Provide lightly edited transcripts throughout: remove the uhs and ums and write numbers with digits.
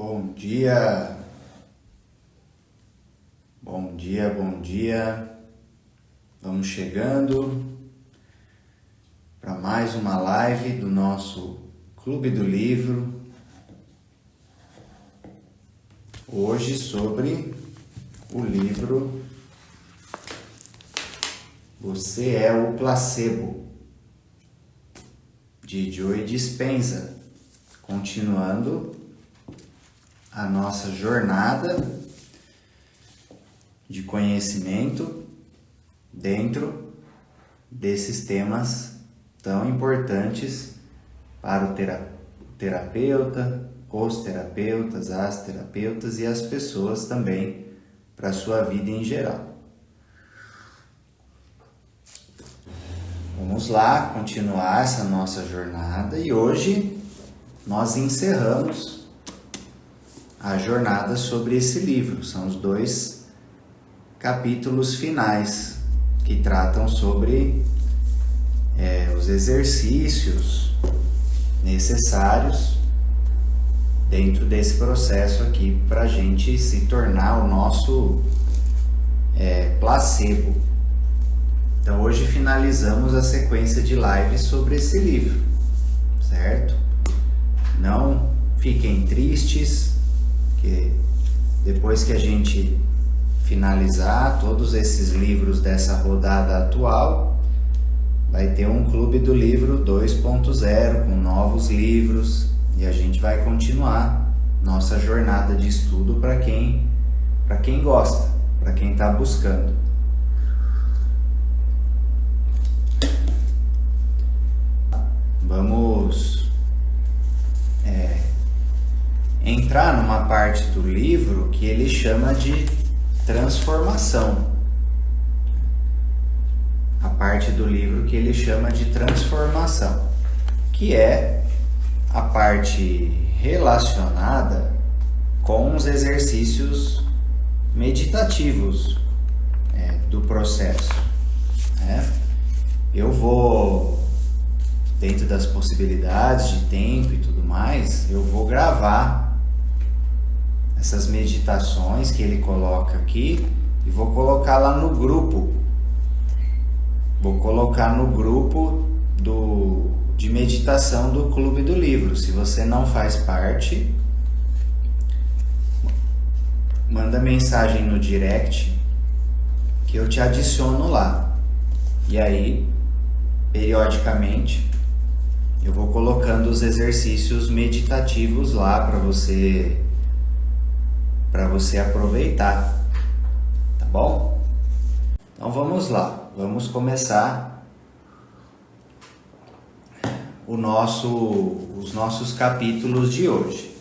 Bom dia, bom dia, bom dia. Vamos chegando para mais uma live do nosso Clube do Livro. Hoje sobre o livro Você é o Placebo, de Joe Dispenza. Continuando a nossa jornada de conhecimento dentro desses temas tão importantes para o terapeuta, os terapeutas, as terapeutas e as pessoas também, para a sua vida em geral. Vamos lá continuar essa nossa jornada e hoje nós encerramos a jornada sobre esse livro. São os 2 capítulos finais que tratam sobre os exercícios necessários dentro desse processo aqui para a gente se tornar o nosso placebo. Então hoje finalizamos a sequência de lives sobre esse livro, certo? Não fiquem tristes, que depois que a gente finalizar todos esses livros dessa rodada atual, vai ter um Clube do Livro 2.0 com novos livros e a gente vai continuar nossa jornada de estudo para quem gosta, para quem está buscando. Vamos entrar numa parte do livro que ele chama de transformação. A parte do livro que ele chama de transformação, que é a parte relacionada com os exercícios meditativos do processo. Eu vou, dentro das possibilidades de tempo e tudo mais, eu vou gravar essas meditações que ele coloca aqui e vou colocar lá no grupo. Vou colocar no grupo de meditação do Clube do Livro. Se você não faz parte, manda mensagem no direct que eu te adiciono lá. E aí, periodicamente, eu vou colocando os exercícios meditativos lá para você aproveitar, tá bom? Então vamos lá, vamos começar os nossos capítulos de hoje.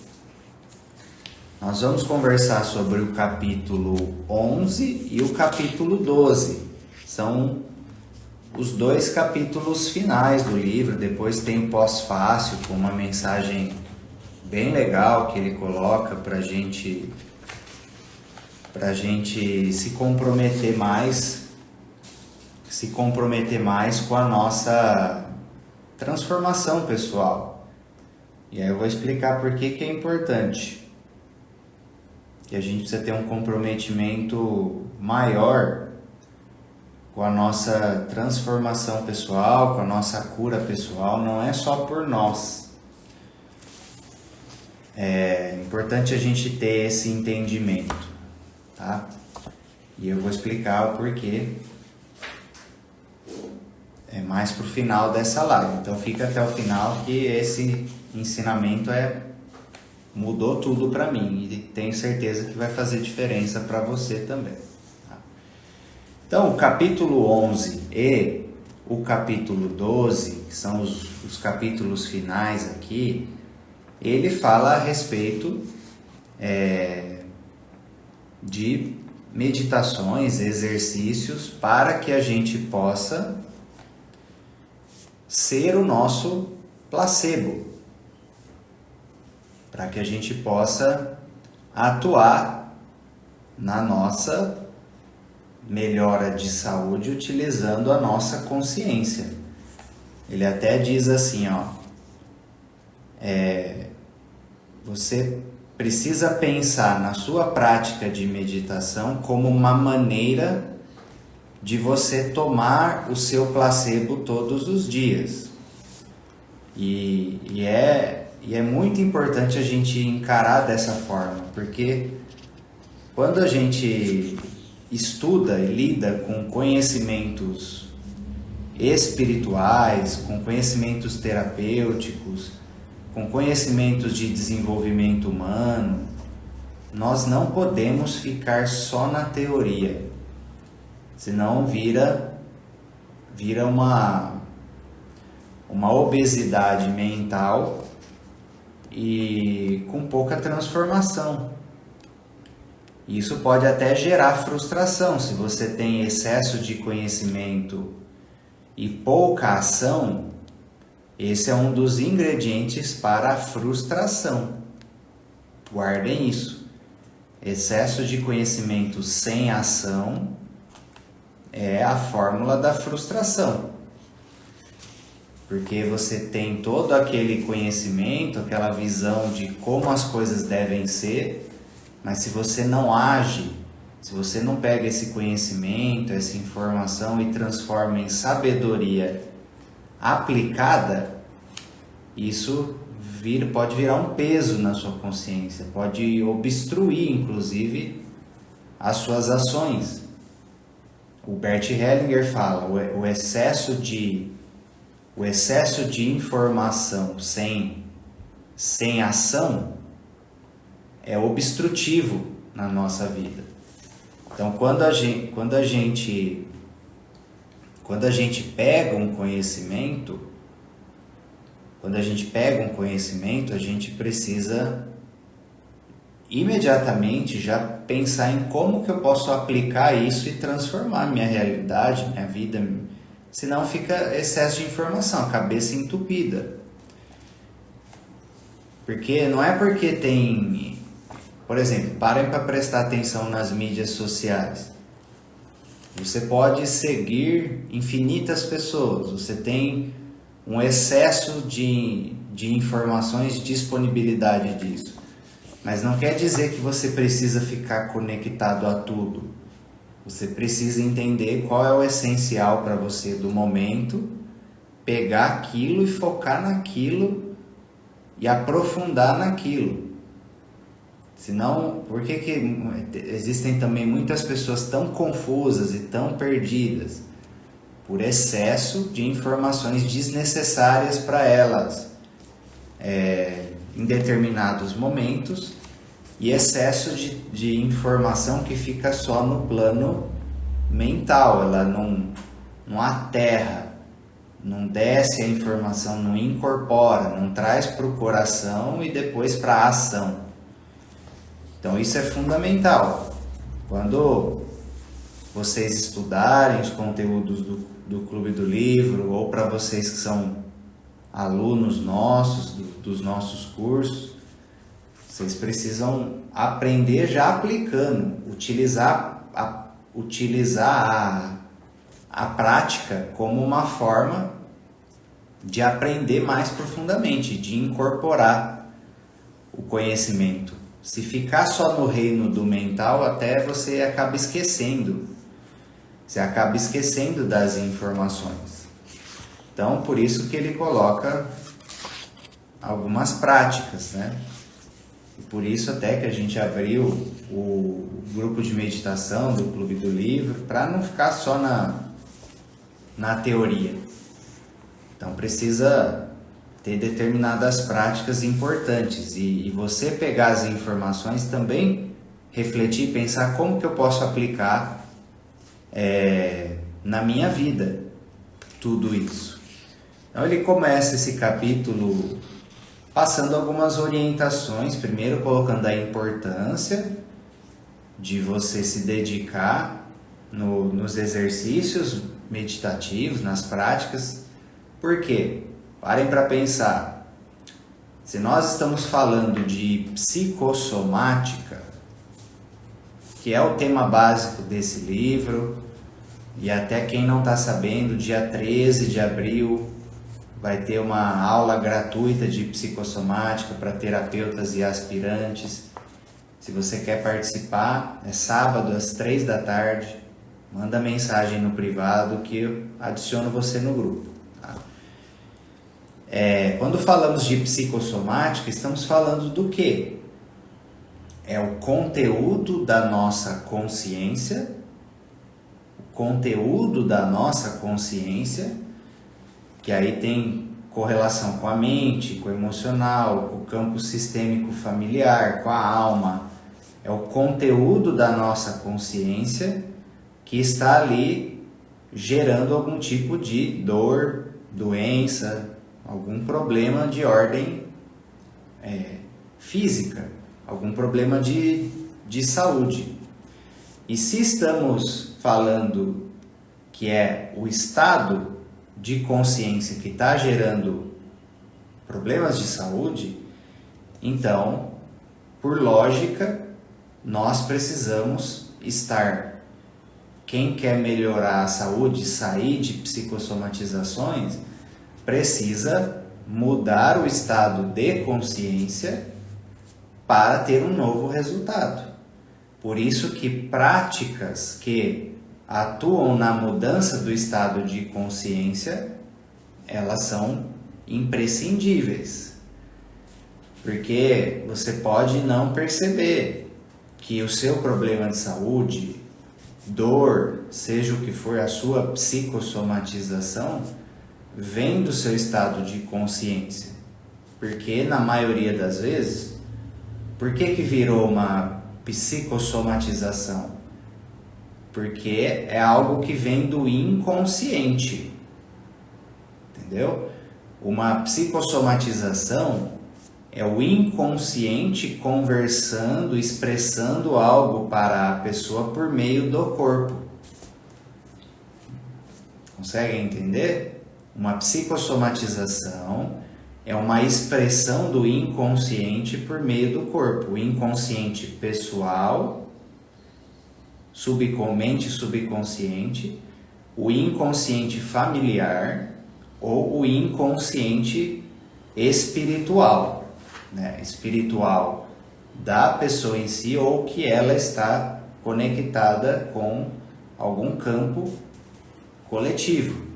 Nós vamos conversar sobre o capítulo 11 e o capítulo 12. São os 2 capítulos finais do livro. Depois tem o pós-fácil com uma mensagem bem legal que ele coloca pra gente se comprometer mais com a nossa transformação pessoal. E aí eu vou explicar por que é importante, que a gente precisa ter um comprometimento maior com a nossa transformação pessoal, com a nossa cura pessoal. Não é só por nós. É importante a gente ter esse entendimento, tá? E eu vou explicar o porquê mais pro final dessa live. Então fica até o final que esse ensinamento mudou tudo para mim e tenho certeza que vai fazer diferença para você também. Então, o capítulo 11 e o capítulo 12, que são os capítulos finais aqui, ele fala a respeito de meditações, exercícios para que a gente possa ser o nosso placebo, para que a gente possa atuar na nossa melhora de saúde utilizando a nossa consciência. Ele até diz assim, você precisa pensar na sua prática de meditação como uma maneira de você tomar o seu placebo todos os dias. E é muito importante a gente encarar dessa forma, porque quando a gente estuda e lida com conhecimentos espirituais, com conhecimentos terapêuticos, com conhecimentos de desenvolvimento humano, nós não podemos ficar só na teoria, senão vira uma obesidade mental e com pouca transformação. Isso pode até gerar frustração. Se você tem excesso de conhecimento e pouca ação, esse é um dos ingredientes para a frustração. Guardem isso. Excesso de conhecimento sem ação é a fórmula da frustração. Porque você tem todo aquele conhecimento, aquela visão de como as coisas devem ser, mas se você não age, se você não pega esse conhecimento, essa informação e transforma em sabedoria aplicada, isso pode virar um peso na sua consciência, pode obstruir, inclusive, as suas ações. O Bert Hellinger fala, o excesso de informação sem ação é obstrutivo na nossa vida. Então, quando a gente pega um conhecimento, a gente precisa imediatamente já pensar em como que eu posso aplicar isso e transformar minha realidade, minha vida. Senão fica excesso de informação, a cabeça entupida. Porque não é porque tem... Por exemplo, parem para prestar atenção nas mídias sociais. Você pode seguir infinitas pessoas, você tem um excesso de informações, disponibilidade disso. Mas não quer dizer que você precisa ficar conectado a tudo. Você precisa entender qual é o essencial para você do momento, pegar aquilo e focar naquilo e aprofundar naquilo. Senão, por que existem também muitas pessoas tão confusas e tão perdidas? Por excesso de informações desnecessárias para elas em determinados momentos e excesso de informação que fica só no plano mental, ela não aterra, não desce a informação, não incorpora, não traz para o coração e depois para a ação. Então isso é fundamental. Quando vocês estudarem os conteúdos do Clube do Livro, ou para vocês que são alunos nossos, dos nossos cursos, vocês precisam aprender já aplicando, utilizar a prática como uma forma de aprender mais profundamente, de incorporar o conhecimento. Se ficar só no reino do mental, até você acaba esquecendo. Você acaba esquecendo das informações. Então, por isso que ele coloca algumas práticas, né? E por isso até que a gente abriu o grupo de meditação do Clube do Livro, para não ficar só na teoria. Então, precisa ter determinadas práticas importantes e você pegar as informações também, refletir e pensar como que eu posso aplicar na minha vida tudo isso. Então ele começa esse capítulo passando algumas orientações, primeiro colocando a importância de você se dedicar nos exercícios meditativos, nas práticas. Por quê? Parem para pensar. Se nós estamos falando de psicossomática, que é o tema básico desse livro, e até quem não está sabendo, dia 13 de abril vai ter uma aula gratuita de psicossomática para terapeutas e aspirantes. Se você quer participar, é sábado às 3 da tarde. Manda mensagem no privado que eu adiciono você no grupo. Tá? Quando falamos de psicossomática, estamos falando do quê? É o conteúdo da nossa consciência, que aí tem correlação com a mente, com o emocional, com o campo sistêmico familiar, com a alma. É o conteúdo da nossa consciência que está ali gerando algum tipo de dor, doença, algum problema de ordem física, algum problema de saúde. E se estamos falando que é o estado de consciência que está gerando problemas de saúde, então, por lógica, nós precisamos estar. Quem quer melhorar a saúde, sair de psicossomatizações, precisa mudar o estado de consciência para ter um novo resultado. Por isso que práticas que atuam na mudança do estado de consciência, elas são imprescindíveis. Porque você pode não perceber que o seu problema de saúde, dor, seja o que for a sua psicossomatização, vem do seu estado de consciência. Porque na maioria das vezes, por que virou uma psicossomatização? Porque é algo que vem do inconsciente, entendeu? Uma psicossomatização é o inconsciente conversando, expressando algo para a pessoa por meio do corpo. Conseguem entender? Uma psicossomatização é uma expressão do inconsciente por meio do corpo. O inconsciente pessoal, mente subconsciente, o inconsciente familiar ou o inconsciente espiritual, né? Espiritual da pessoa em si ou que ela está conectada com algum campo coletivo.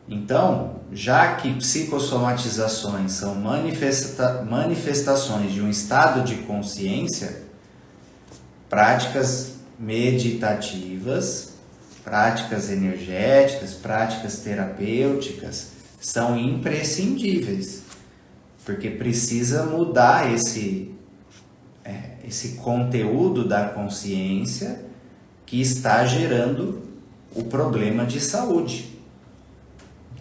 Então, já que psicossomatizações são manifestações de um estado de consciência, práticas meditativas, práticas energéticas, práticas terapêuticas são imprescindíveis, porque precisa mudar esse conteúdo da consciência que está gerando o problema de saúde.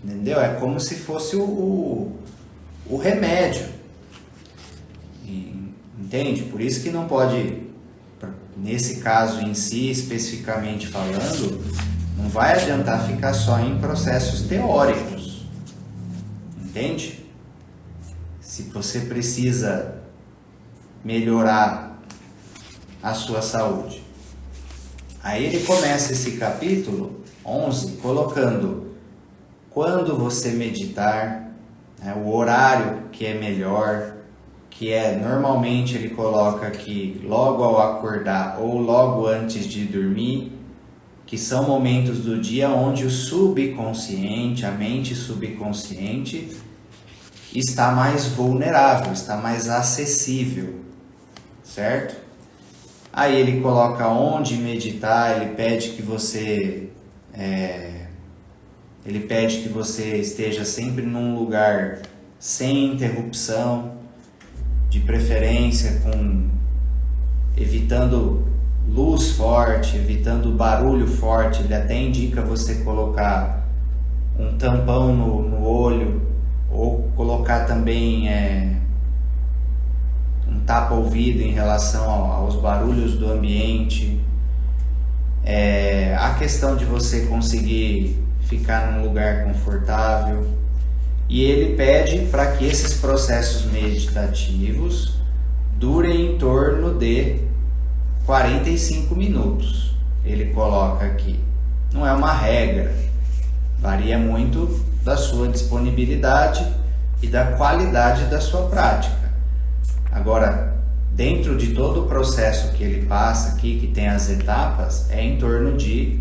Entendeu? É como se fosse o remédio. Entende? Por isso que não pode, nesse caso em si, especificamente falando, não vai adiantar ficar só em processos teóricos. Entende? Se você precisa melhorar a sua saúde. Aí ele começa esse capítulo 11 colocando quando você meditar, né, o horário que é melhor, que é, normalmente ele coloca aqui logo ao acordar ou logo antes de dormir, que são momentos do dia onde o subconsciente, a mente subconsciente, está mais vulnerável, está mais acessível, certo? Aí ele coloca onde meditar, ele pede que você esteja sempre num lugar sem interrupção, de preferência evitando luz forte, evitando barulho forte. Ele até indica você colocar um tampão no olho ou colocar também um tapa-ouvido em relação aos barulhos do ambiente. A questão de você conseguir ficar num lugar confortável. E ele pede para que esses processos meditativos durem em torno de 45 minutos. Ele coloca aqui. Não é uma regra, varia muito da sua disponibilidade e da qualidade da sua prática. Agora, dentro de todo o processo que ele passa aqui, que tem as etapas, é em torno de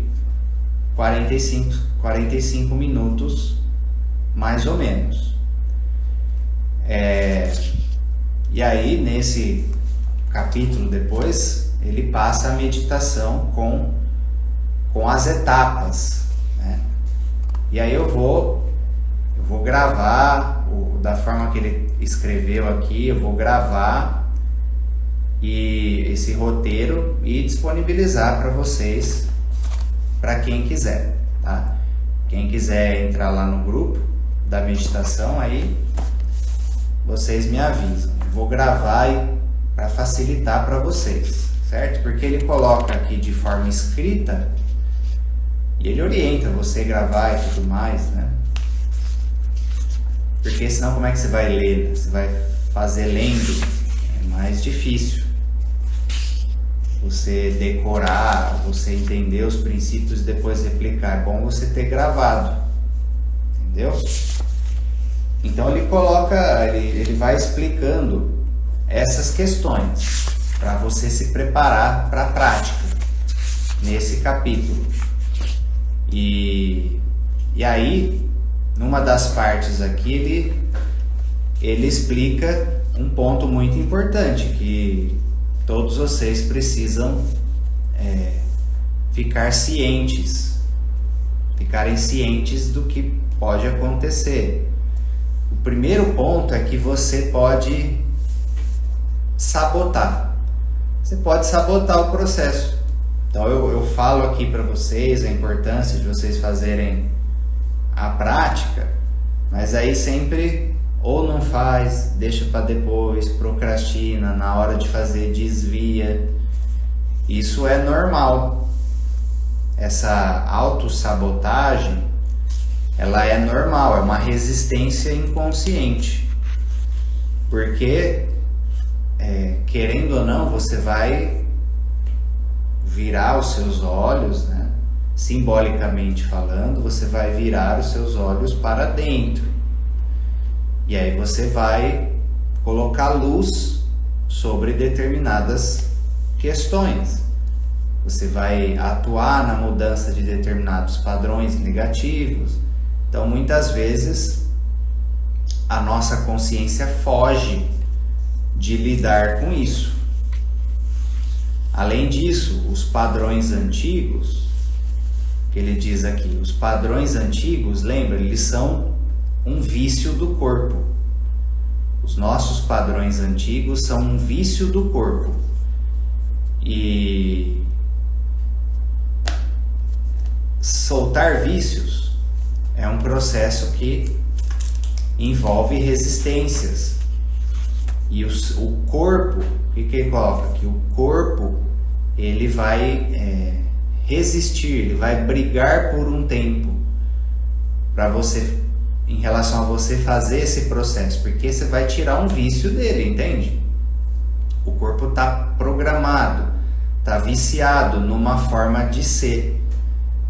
45 minutos, mais ou menos. E aí, nesse capítulo depois, ele passa a meditação com as etapas, né? E aí eu vou gravar, da forma que ele escreveu aqui, eu vou gravar esse roteiro e disponibilizar para vocês, para quem quiser, tá? Quem quiser entrar lá no grupo da meditação, aí vocês me avisam. Vou gravar para facilitar para vocês, certo? Porque ele coloca aqui de forma escrita e ele orienta você a gravar e tudo mais, né? Porque senão como é que você vai ler? Você vai fazer lendo, é mais difícil você decorar, você entender os princípios e depois replicar. É bom você ter gravado, entendeu? Então ele coloca, ele vai explicando essas questões para você se preparar para a prática nesse capítulo. E aí, numa das partes aqui, ele explica um ponto muito importante que todos vocês precisam ficarem cientes do que pode acontecer. O primeiro ponto é que você pode sabotar. Você pode sabotar o processo. Então eu falo aqui para vocês a importância de vocês fazerem a prática, mas aí sempre ou não faz, deixa para depois, procrastina, na hora de fazer desvia. Isso é normal. Essa autossabotagem, ela é normal, é uma resistência inconsciente. Porque, querendo ou não, você vai virar os seus olhos, né? Simbolicamente falando, você vai virar os seus olhos para dentro. E aí você vai colocar luz sobre determinadas questões. Você vai atuar na mudança de determinados padrões negativos. Então, muitas vezes, a nossa consciência foge de lidar com isso. Além disso, os padrões antigos, que ele diz aqui, os padrões antigos, lembra, eles são um vício do corpo. Os nossos padrões antigos são um vício do corpo. E soltar vícios é um processo que envolve resistências. E o corpo, o que ele coloca aqui? O corpo, ele vai resistir, ele vai brigar por um tempo para você, em relação a você fazer esse processo, porque você vai tirar um vício dele, entende? O corpo está programado, está viciado numa forma de ser,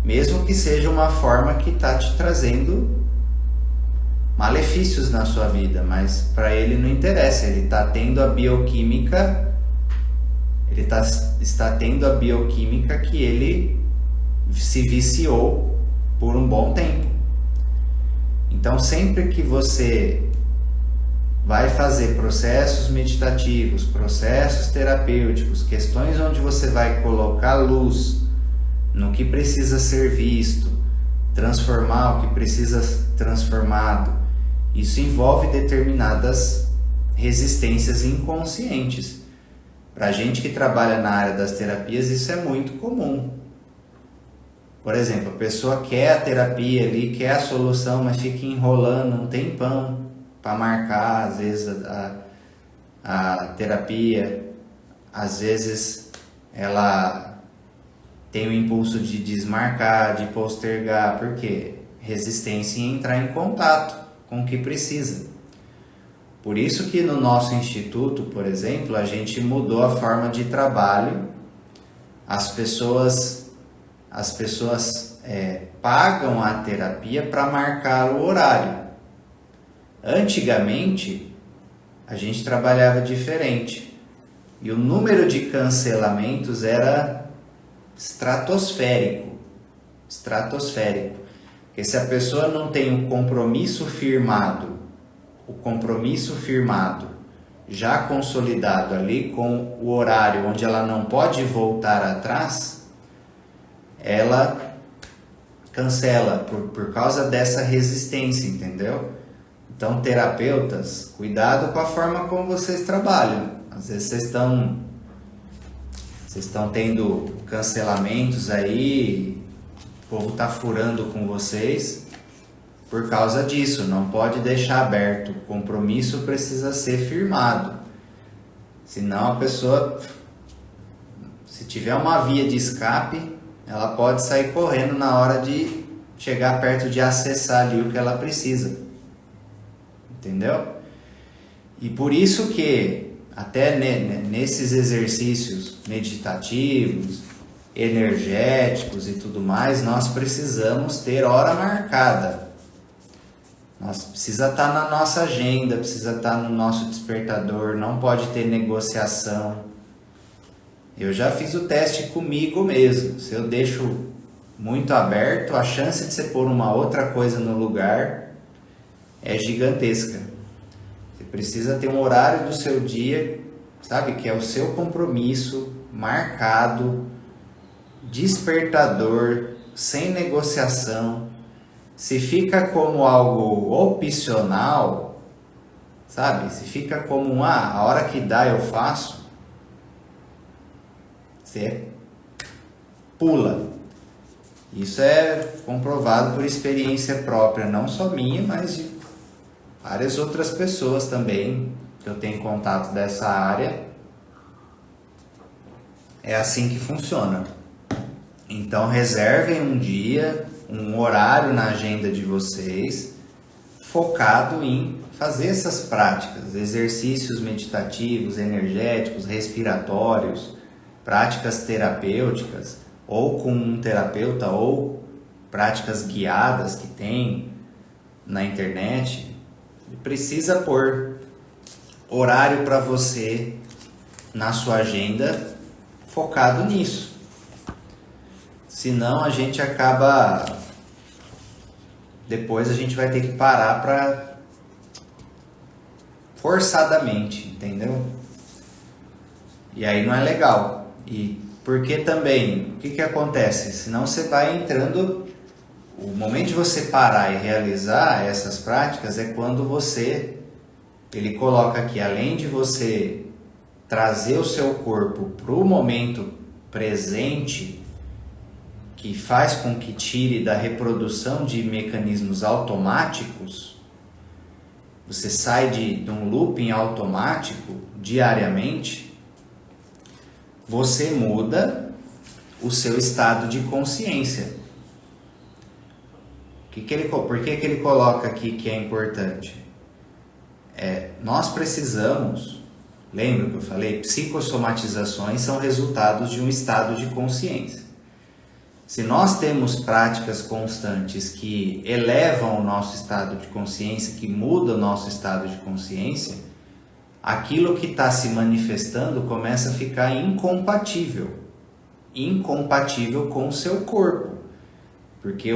mesmo que seja uma forma que está te trazendo malefícios na sua vida, mas para ele não interessa, ele está tendo a bioquímica, está tendo a bioquímica que ele se viciou por um bom tempo. Então, sempre que você vai fazer processos meditativos, processos terapêuticos, questões onde você vai colocar luz no que precisa ser visto, transformar o que precisa ser transformado, isso envolve determinadas resistências inconscientes. Para a gente que trabalha na área das terapias, isso é muito comum. Por exemplo, a pessoa quer a terapia ali, quer a solução, mas fica enrolando um tempão para marcar, às vezes, a terapia. Às vezes, ela tem o impulso de desmarcar, de postergar. Por quê? Resistência em entrar em contato com o que precisa. Por isso que no nosso instituto, por exemplo, a gente mudou a forma de trabalho. As pessoas pagam a terapia para marcar o horário. Antigamente, a gente trabalhava diferente e o número de cancelamentos era estratosférico. Porque se a pessoa não tem o compromisso firmado já consolidado ali com o horário onde ela não pode voltar atrás, ela cancela por causa dessa resistência, entendeu? Então, terapeutas, cuidado com a forma como vocês trabalham. Às vezes vocês estão tendo cancelamentos aí, o povo está furando com vocês por causa disso. Não pode deixar aberto. O compromisso precisa ser firmado. Senão a pessoa, se tiver uma via de escape, ela pode sair correndo na hora de chegar perto de acessar ali o que ela precisa. Entendeu? E por isso que até nesses exercícios meditativos, energéticos e tudo mais, nós precisamos ter hora marcada. Nós precisa estar na nossa agenda, precisa estar no nosso despertador, não pode ter negociação. Eu já fiz o teste comigo mesmo. Se eu deixo muito aberto, a chance de você pôr uma outra coisa no lugar é gigantesca. Você precisa ter um horário do seu dia, sabe, que é o seu compromisso marcado, despertador, sem negociação. Se fica como algo opcional, sabe, se fica como a hora que dá eu faço, você pula. Isso é comprovado por experiência própria, não só minha, mas de várias outras pessoas também que eu tenho contato dessa área. É assim que funciona. Então reservem um dia, um horário na agenda de vocês, focado em fazer essas práticas, exercícios meditativos, energéticos, respiratórios, práticas terapêuticas, ou com um terapeuta, ou práticas guiadas que tem na internet. Precisa pôr horário para você na sua agenda focado nisso. Senão a gente acaba... Depois a gente vai ter que parar para... forçadamente, entendeu? E aí não é legal. E porque também, o que acontece? Senão você vai entrando... O momento de você parar e realizar essas práticas é quando ele coloca aqui, além de você trazer o seu corpo para o momento presente, que faz com que tire da reprodução de mecanismos automáticos, você sai de um looping automático diariamente, você muda o seu estado de consciência. Por que ele coloca aqui que é importante? Nós precisamos, lembra que eu falei? Psicossomatizações são resultados de um estado de consciência. Se nós temos práticas constantes que elevam o nosso estado de consciência, que mudam o nosso estado de consciência, aquilo que está se manifestando começa a ficar incompatível com o seu corpo. Porque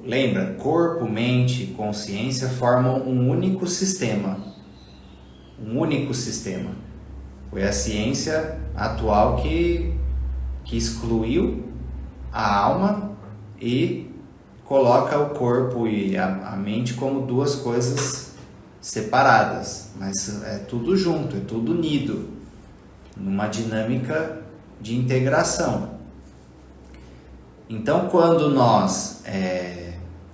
lembra, corpo, mente e consciência formam um único sistema. Foi a ciência atual que excluiu a alma e coloca o corpo e a mente como duas coisas separadas. Mas é tudo junto, é tudo unido, numa dinâmica de integração. Então, quando nós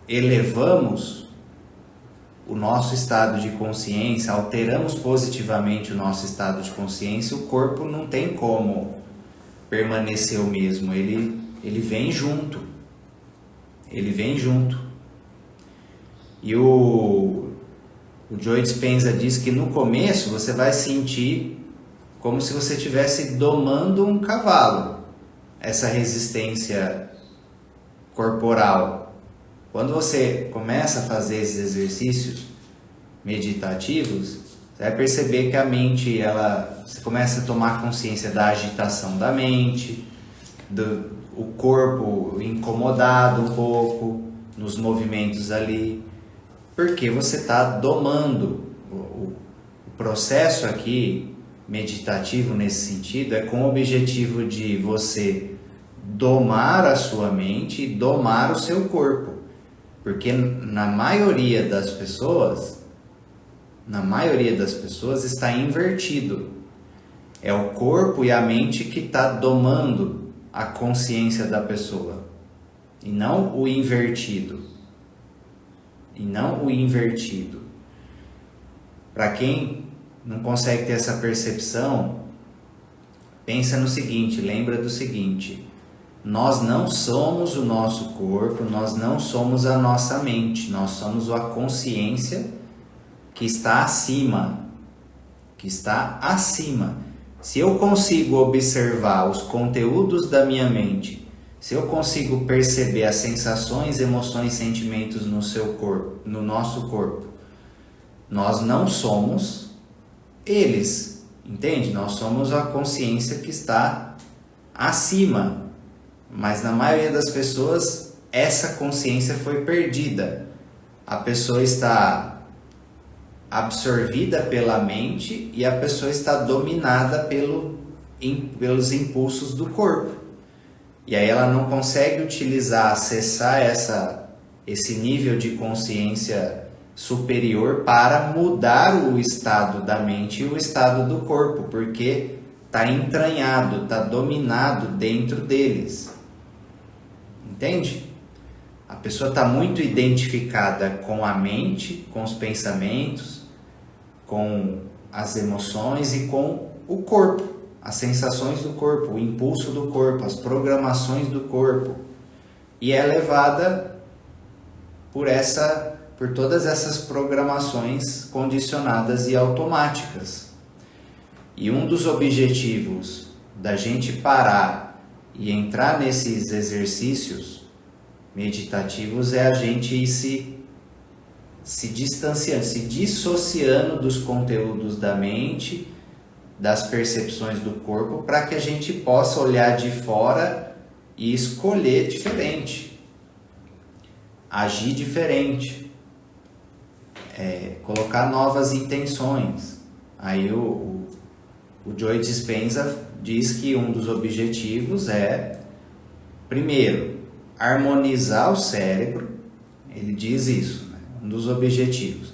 elevamos o nosso estado de consciência, alteramos positivamente o nosso estado de consciência, o corpo não tem como permanecer o mesmo, ele vem junto. E o Joe Dispenza diz que no começo você vai sentir como se você estivesse domando um cavalo. Essa resistência corporal. Quando você começa a fazer esses exercícios meditativos, você vai perceber que a mente, você começa a tomar consciência da agitação da mente, o corpo incomodado um pouco nos movimentos ali, porque você está domando. O processo aqui meditativo nesse sentido é com o objetivo de você domar a sua mente e domar o seu corpo, porque na maioria das pessoas está invertido. É o corpo e a mente que está domando a consciência da pessoa, e não o invertido. Para quem não consegue ter essa percepção, pensa no seguinte, lembra do seguinte: nós não somos o nosso corpo, nós não somos a nossa mente, nós somos a consciência que está acima. Se eu consigo observar os conteúdos da minha mente, se eu consigo perceber as sensações, emoções, sentimentos no seu corpo, no nosso corpo, nós não somos eles, entende? Nós somos a consciência que está acima, mas na maioria das pessoas essa consciência foi perdida. A pessoa está absorvida pela mente e a pessoa está dominada pelos impulsos do corpo. E aí ela não consegue acessar esse nível de consciência superior para mudar o estado da mente e o estado do corpo, porque está entranhado, está dominado dentro deles. Entende? A pessoa está muito identificada com a mente, com os pensamentos, com as emoções e com o corpo, as sensações do corpo, o impulso do corpo, as programações do corpo. E é levada por todas essas programações condicionadas e automáticas. E um dos objetivos da gente parar e entrar nesses exercícios meditativos é a gente ir se distanciando, se dissociando dos conteúdos da mente, das percepções do corpo, para que a gente possa olhar de fora e escolher diferente, agir diferente, colocar novas intenções. Aí o Joe Dispenza diz que um dos objetivos é, primeiro, harmonizar o cérebro. Ele diz isso, né? Um dos objetivos,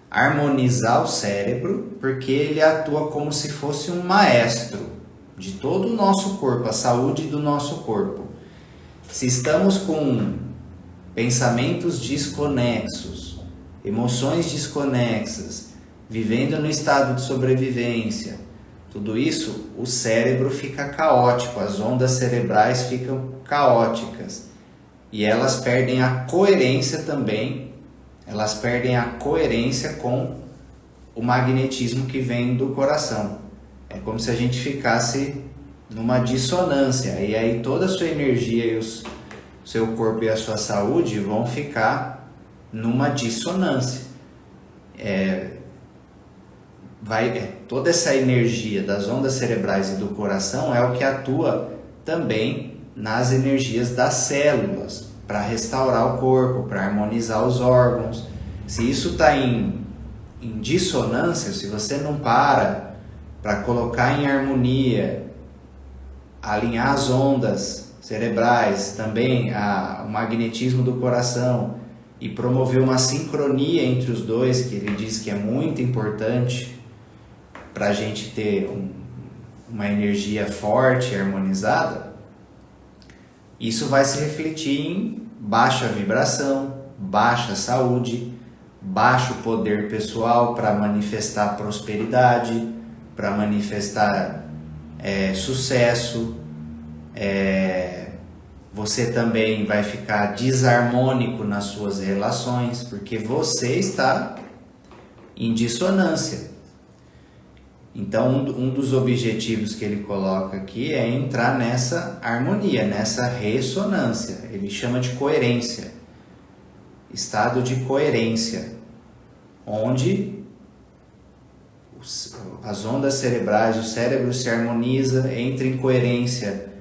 harmonizar o cérebro, porque ele atua como se fosse um maestro de todo o nosso corpo, a saúde do nosso corpo. Se estamos com pensamentos desconexos, emoções desconexas, vivendo no estado de sobrevivência, tudo isso, o cérebro fica caótico, as ondas cerebrais ficam caóticas e elas perdem a coerência também. Elas perdem a coerência com o magnetismo que vem do coração. É como se a gente ficasse numa dissonância. E aí toda a sua energia e o seu corpo e a sua saúde vão ficar numa dissonância. Toda essa energia das ondas cerebrais e do coração é o que atua também nas energias das células, para restaurar o corpo, para harmonizar os órgãos. Se isso está em dissonância, se você não para colocar em harmonia, alinhar as ondas cerebrais, também o magnetismo do coração, e promover uma sincronia entre os dois, que ele diz que é muito importante para a gente ter uma energia forte e harmonizada, isso vai se refletir em baixa vibração, baixa saúde, baixo poder pessoal para manifestar prosperidade, para manifestar sucesso. Você também vai ficar desarmônico nas suas relações, porque você está em dissonância. Então, um dos objetivos que ele coloca aqui é entrar nessa harmonia, nessa ressonância. Ele chama de coerência, estado de coerência, onde as ondas cerebrais, o cérebro se harmoniza, entra em coerência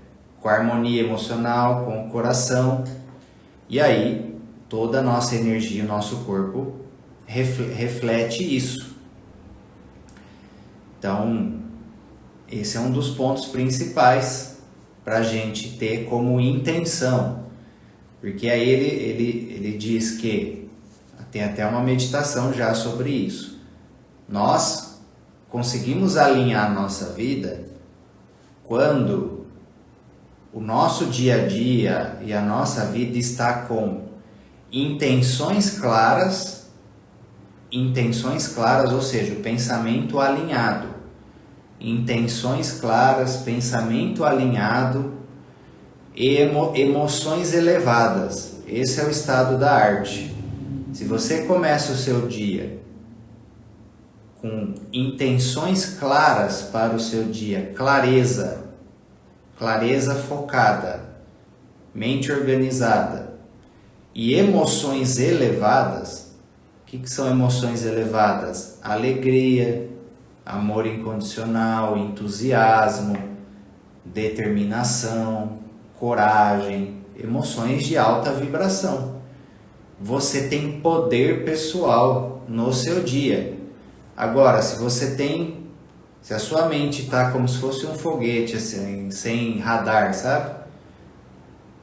com a harmonia emocional, com o coração, e aí toda a nossa energia, o nosso corpo reflete isso. Então, esse é um dos pontos principais para a gente ter como intenção, porque aí ele diz que tem até uma meditação já sobre isso. Nós conseguimos alinhar a nossa vida quando o nosso dia a dia e a nossa vida está com intenções claras, ou seja, o pensamento alinhado. Intenções claras, pensamento alinhado e emoções elevadas. Esse é o estado da arte. Se você começa o seu dia com intenções claras para o seu dia, clareza focada, mente organizada e emoções elevadas. O que são emoções elevadas? Alegria, amor incondicional, entusiasmo, determinação, coragem, emoções de alta vibração. Você tem poder pessoal no seu dia. Agora, se a sua mente está como se fosse um foguete, assim, sem radar, sabe?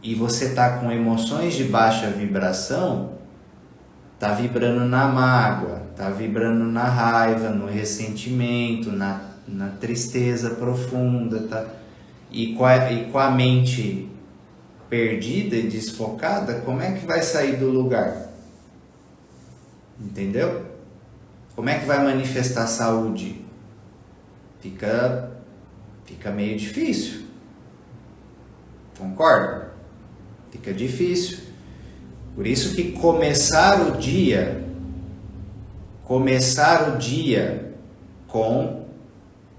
E você está com emoções de baixa vibração, está vibrando na mágoa, está vibrando na raiva, no ressentimento, na tristeza profunda, tá? E com a mente perdida e desfocada, como é que vai sair do lugar? Entendeu? Como é que vai manifestar saúde? Fica meio difícil. Concorda? Fica difícil. Por isso que começar o dia com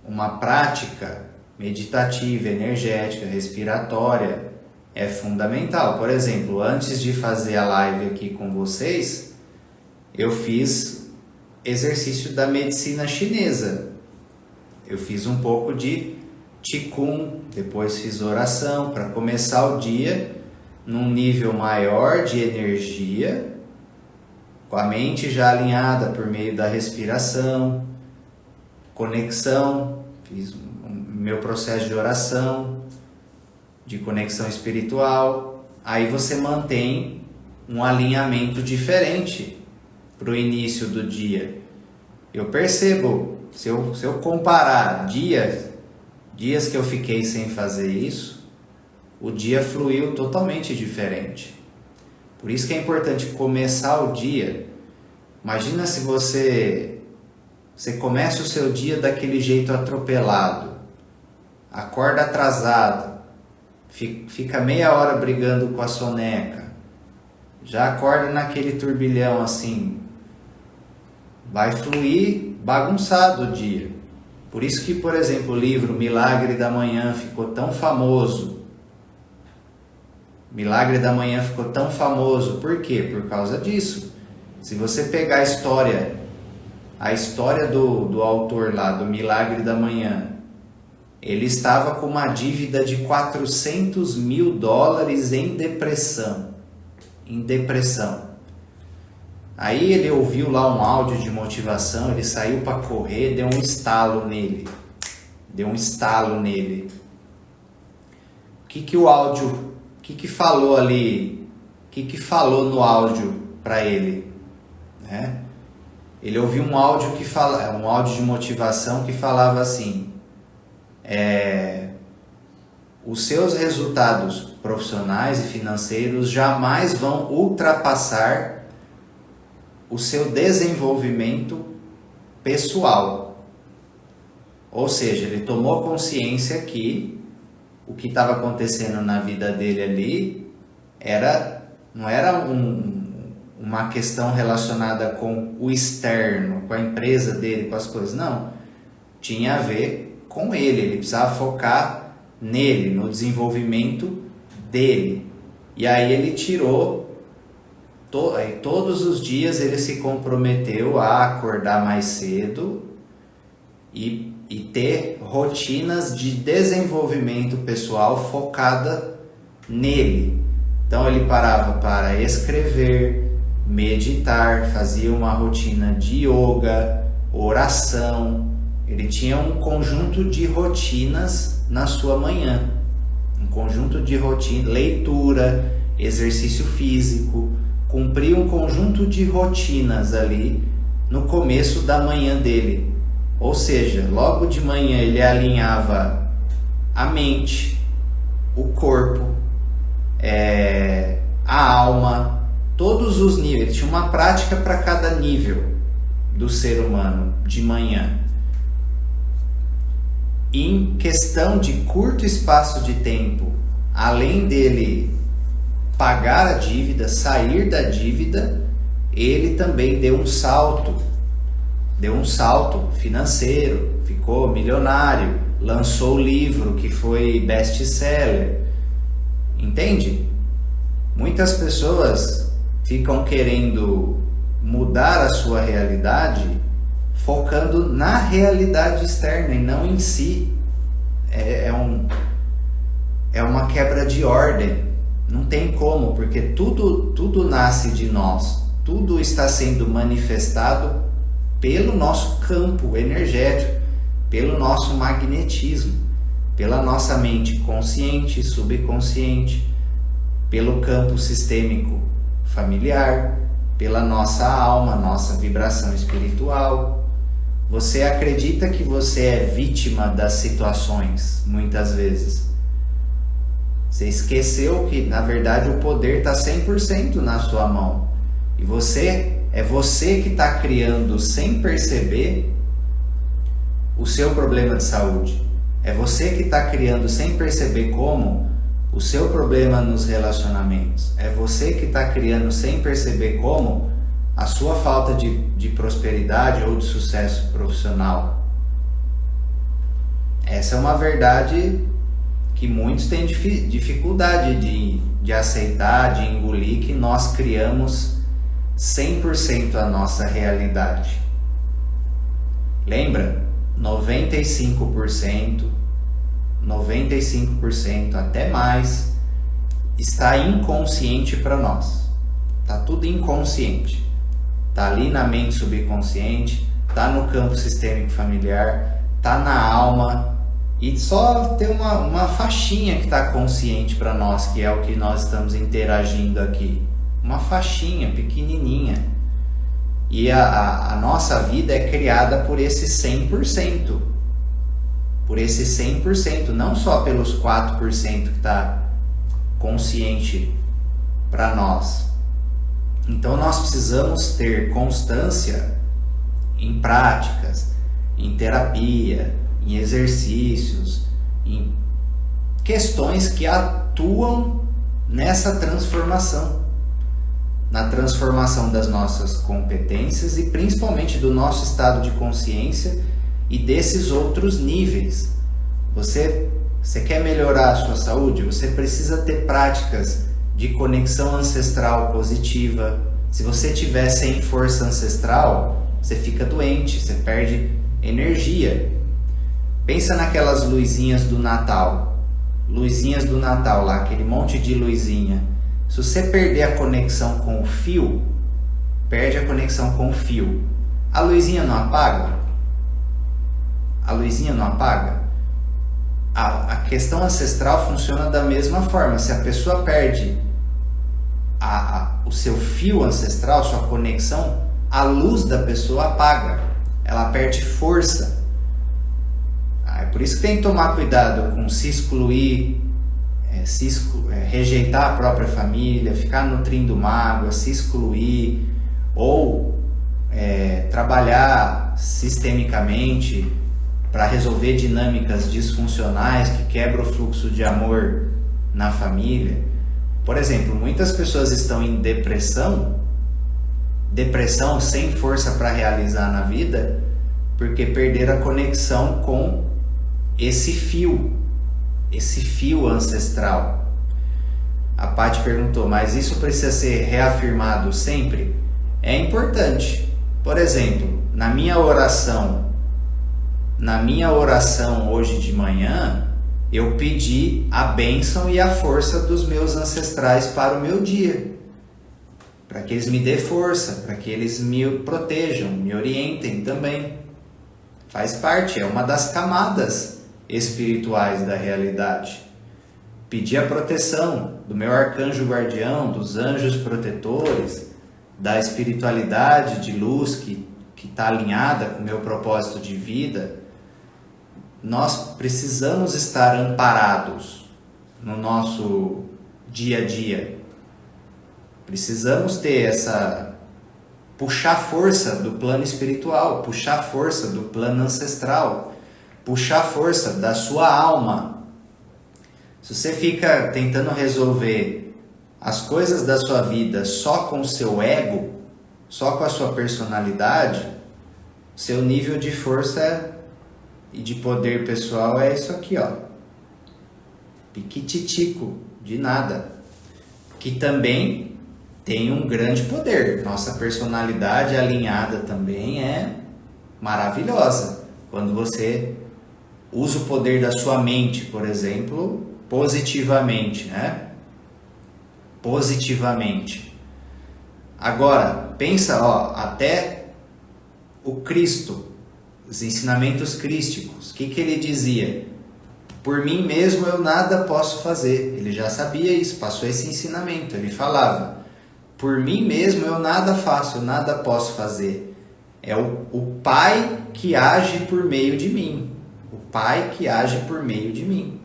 uma prática meditativa, energética, respiratória é fundamental. Por exemplo, antes de fazer a live aqui com vocês, eu fiz exercício da medicina chinesa. Eu fiz um pouco de Qigong, depois fiz oração para começar o dia num nível maior de energia, com a mente já alinhada por meio da respiração, conexão, fiz o meu processo de oração, de conexão espiritual. Aí você mantém um alinhamento diferente para o início do dia. Eu percebo, se eu comparar dias que eu fiquei sem fazer isso, o dia fluiu totalmente diferente. Por isso que é importante começar o dia. Imagina se você começa o seu dia daquele jeito atropelado, acorda atrasado, fica meia hora brigando com a soneca, já acorda naquele turbilhão assim, vai fluir bagunçado o dia. Por isso que, por exemplo, o livro Milagre da Manhã ficou tão famoso. Milagre da Manhã ficou tão famoso. Por quê? Por causa disso. Se você pegar a história do autor lá, do Milagre da Manhã, ele estava com uma dívida de $400 mil em depressão. Aí ele ouviu lá um áudio de motivação, ele saiu para correr, deu um estalo nele. O que falou ali? O que falou no áudio para ele? Né? Ele ouviu um áudio de motivação que falava assim: os seus resultados profissionais e financeiros jamais vão ultrapassar o seu desenvolvimento pessoal. Ou seja, ele tomou consciência que o que estava acontecendo na vida dele ali não era uma questão relacionada com o externo, com a empresa dele, com as coisas, não. tinha a ver com ele precisava focar nele, no desenvolvimento dele. E aí ele tirou, todos os dias ele se comprometeu a acordar mais cedo e ter rotinas de desenvolvimento pessoal focada nele. Então ele parava para escrever, meditar, fazia uma rotina de yoga, oração. Ele tinha um conjunto de rotinas na sua manhã, um conjunto de rotinas, leitura, exercício físico, cumpria um conjunto de rotinas ali no começo da manhã dele. Ou seja, logo de manhã ele alinhava a mente, o corpo, a alma, todos os níveis. Ele tinha uma prática para cada nível do ser humano de manhã. Em questão de curto espaço de tempo, além dele pagar a dívida, sair da dívida, ele também deu um salto financeiro, ficou milionário, lançou o livro que foi best-seller. Entende? Muitas pessoas ficam querendo mudar a sua realidade focando na realidade externa e não em si. É uma quebra de ordem. Não tem como, porque tudo nasce de nós. Tudo está sendo manifestado pelo nosso campo energético, pelo nosso magnetismo, pela nossa mente consciente e subconsciente, pelo campo sistêmico familiar, pela nossa alma, nossa vibração espiritual. Você acredita que você é vítima das situações, muitas vezes. Você esqueceu que, na verdade, o poder está 100% na sua mão. E é você que está criando, sem perceber, o seu problema de saúde. É você que está criando, sem perceber como, o seu problema nos relacionamentos. É você que está criando, sem perceber como, a sua falta de prosperidade ou de sucesso profissional. Essa é uma verdade que muitos têm dificuldade de aceitar, de engolir, que nós criamos 100% a nossa realidade. Lembra? 95%, até mais, está inconsciente para nós. Está tudo inconsciente. Está ali na mente subconsciente, está no campo sistêmico familiar, está na alma, e só tem uma faixinha que está consciente para nós, que é o que nós estamos interagindo aqui. Uma faixinha pequenininha. E a nossa vida é criada por esse 100%. Por esse 100%, não só pelos 4% que está consciente para nós. Então nós precisamos ter constância em práticas, em terapia, em exercícios, em questões que atuam nessa transformação, na transformação das nossas competências e principalmente do nosso estado de consciência e desses outros níveis. Você quer melhorar a sua saúde? Você precisa ter práticas de conexão ancestral positiva. Se você tiver sem força ancestral, você fica doente, você perde energia. Pensa naquelas luzinhas do Natal. Luzinhas do Natal lá, aquele monte de luzinha. Se você perder a conexão com o fio, perde a conexão com o fio. A luzinha não apaga? A luzinha não apaga? A questão ancestral funciona da mesma forma. Se a pessoa perde o seu fio ancestral, sua conexão, a luz da pessoa apaga. Ela perde força. É por isso que tem que tomar cuidado com se excluir, rejeitar a própria família, ficar nutrindo mágoa, se excluir, ou trabalhar sistemicamente para resolver dinâmicas disfuncionais que quebram o fluxo de amor na família. Por exemplo, muitas pessoas estão em depressão sem força para realizar na vida, porque perderam a conexão com esse fio ancestral. A Paty perguntou, mas isso precisa ser reafirmado sempre? É importante. Por exemplo, na minha oração hoje de manhã, eu pedi a bênção e a força dos meus ancestrais para o meu dia. Para que eles me dêem força, para que eles me protejam, me orientem também. Faz parte, é uma das camadas espirituais da realidade. Pedir a proteção do meu arcanjo guardião, dos anjos protetores, da espiritualidade de luz que está alinhada com o meu propósito de vida. Nós precisamos estar amparados no nosso dia a dia. Precisamos ter puxar força do plano espiritual, puxar força do plano ancestral, puxar força da sua alma. Se você fica tentando resolver as coisas da sua vida só com o seu ego, só com a sua personalidade, seu nível de força e de poder pessoal é isso aqui, ó. Piquititico, de nada. Que também tem um grande poder. Nossa personalidade alinhada também é maravilhosa. Quando você usa o poder da sua mente, por exemplo, positivamente, né? Positivamente. Agora, pensa, ó, até o Cristo, os ensinamentos crísticos, o que ele dizia? Por mim mesmo eu nada posso fazer. Ele já sabia isso, passou esse ensinamento. Ele falava, por mim mesmo eu nada faço, eu nada posso fazer. É o Pai que age por meio de mim. O Pai que age por meio de mim.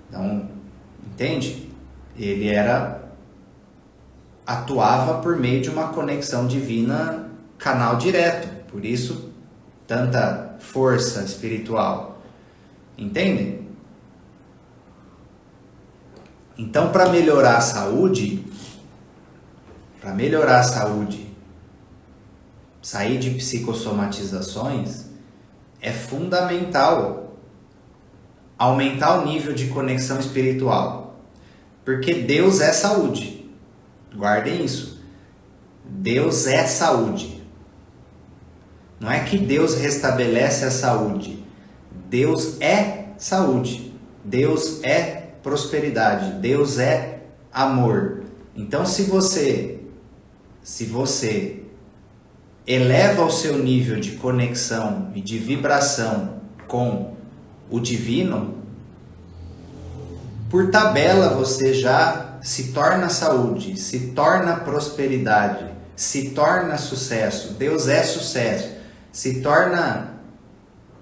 Então, entende? Ele atuava por meio de uma conexão divina, canal direto. Por isso, tanta força espiritual. Entendem? Então, para melhorar a saúde, sair de psicossomatizações, é fundamental aumentar o nível de conexão espiritual. Porque Deus é saúde. Guardem isso. Deus é saúde. Não é que Deus restabelece a saúde. Deus é saúde. Deus é prosperidade. Deus é amor. Então, se você eleva o seu nível de conexão e de vibração com o divino, por tabela você já se torna saúde, se torna prosperidade, se torna sucesso. Deus é sucesso. Se torna